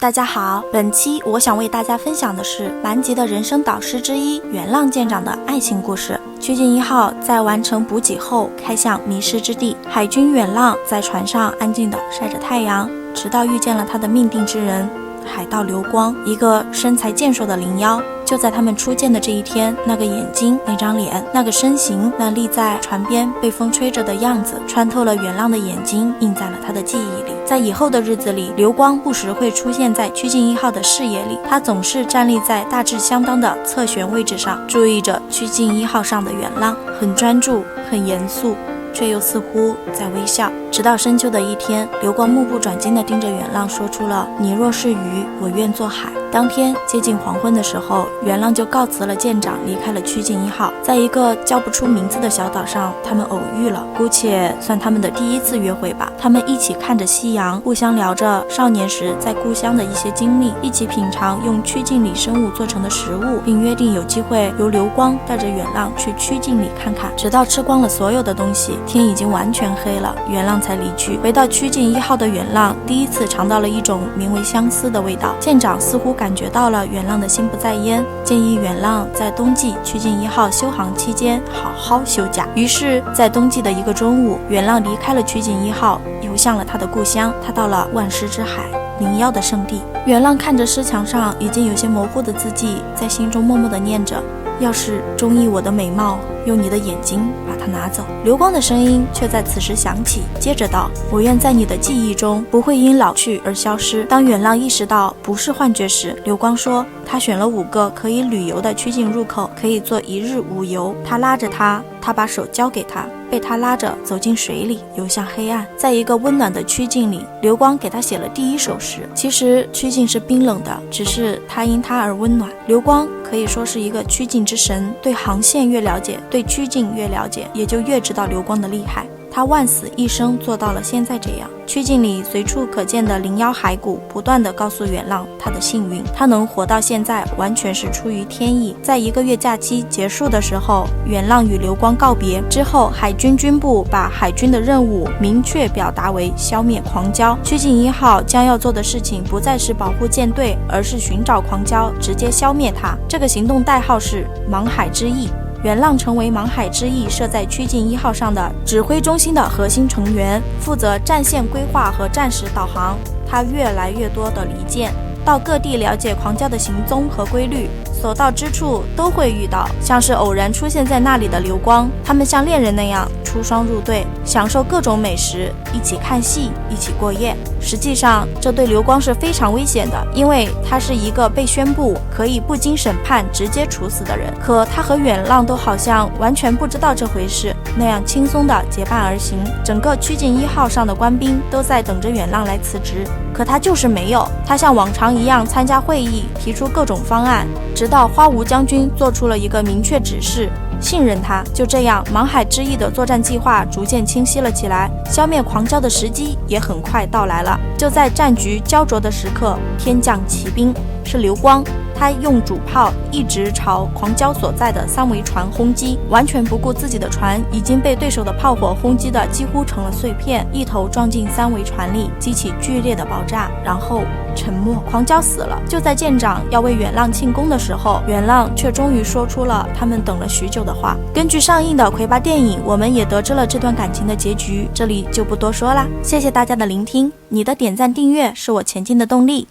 大家好，本期我想为大家分享的是顽吉的人生导师之一元浪舰长的爱情故事。曲靖1号在完成补给后开向迷失之地，海军元浪在船上安静地晒着太阳，直到遇见了他的命定之人海盗流光，一个身材健硕的灵妖。就在他们初见的这一天，那个眼睛，那张脸，那个身形，那立在船边被风吹着的样子，穿透了元浪的眼睛，印在了他的记忆里。在以后的日子里，流光不时会出现在曲靖1号的视野里，他总是站立在大致相当的侧舷位置上，注意着曲靖1号上的元浪，很专注，很严肃，却又似乎在微笑。直到深秋的一天，流光目不转睛地盯着元浪，说出了“你若是鱼，我愿做海”。当天接近黄昏的时候，元浪就告辞了舰长，离开了曲靖1号。在一个叫不出名字的小岛上，他们偶遇了，姑且算他们的第一次约会吧。他们一起看着夕阳，互相聊着少年时在故乡的一些经历，一起品尝用曲靖里生物做成的食物，并约定有机会由流光带着元浪去曲靖里看看。直到吃光了所有的东西，天已经完全黑了，元浪才离去。回到曲靖1号的元浪第一次尝到了一种名为相思的味道。舰长似乎感觉到了元浪的心不在焉，建议元浪在冬季曲靖1号休航期间好好休假。于是在冬季的一个中午，元浪离开了曲靖1号，游向了他的故乡。他到了万狮之海，灵妖的圣地。元浪看着诗墙上已经有些模糊的字迹，在心中默默地念着，要是中意我的美貌，用你的眼睛把它拿走。流光的声音却在此时响起，接着道，我愿在你的记忆中不会因老去而消失。当元浪意识到不是幻觉时，流光说他选了5个可以旅游的曲靖入口，可以做1日5游。他拉着他把手交给他，被他拉着走进水里，游向黑暗。在一个温暖的曲靖里，流光给他写了第一首诗。其实曲靖是冰冷的，只是他因他而温暖。流光可以说是一个曲靖之神，对航线越了解，对曲靖越了解，也就越知道流光的厉害。他万死一生做到了现在这样。曲靖里随处可见的灵妖骸骨不断地告诉元浪他的幸运，他能活到现在完全是出于天意。在1个月假期结束的时候，元浪与流光告别之后，海军军部把海军的任务明确表达为消灭狂蛟。曲靖1号将要做的事情不再是保护舰队，而是寻找狂蛟，直接消灭它。这个行动代号是茫海之翼。元浪成为茫海之翼设在曲靖1号上的指挥中心的核心成员，负责战线规划和战时导航。他越来越多的离舰，到各地了解狂蛟的行踪和规律，所到之处都会遇到像是偶然出现在那里的流光。他们像恋人那样出双入对，享受各种美食，一起看戏，一起过夜。实际上这对流光是非常危险的，因为他是一个被宣布可以不经审判直接处死的人。可他和元浪都好像完全不知道这回事，那样轻松地结伴而行。整个曲靖1号上的官兵都在等着元浪来辞职，可他就是没有。他像往常一样参加会议，提出各种方案，直到花无将军做出了一个明确指示，信任他。就这样，茫海之翼的作战计划逐渐清晰了起来，消灭狂蛟的时机也很快到来了。就在战局焦灼的时刻，天降奇兵，是流光。他用主炮一直朝狂蛟所在的3桅船轰击，完全不顾自己的船已经被对手的炮火轰击的几乎成了碎片，一头撞进3桅船里，激起剧烈的爆炸，然后沉没。狂蛟死了。就在舰长要为元浪庆功的时候，元浪却终于说出了他们等了许久的话。根据上映的魁拔电影，我们也得知了这段感情的结局，这里就不多说啦。谢谢大家的聆听，你的点赞订阅是我前进的动力。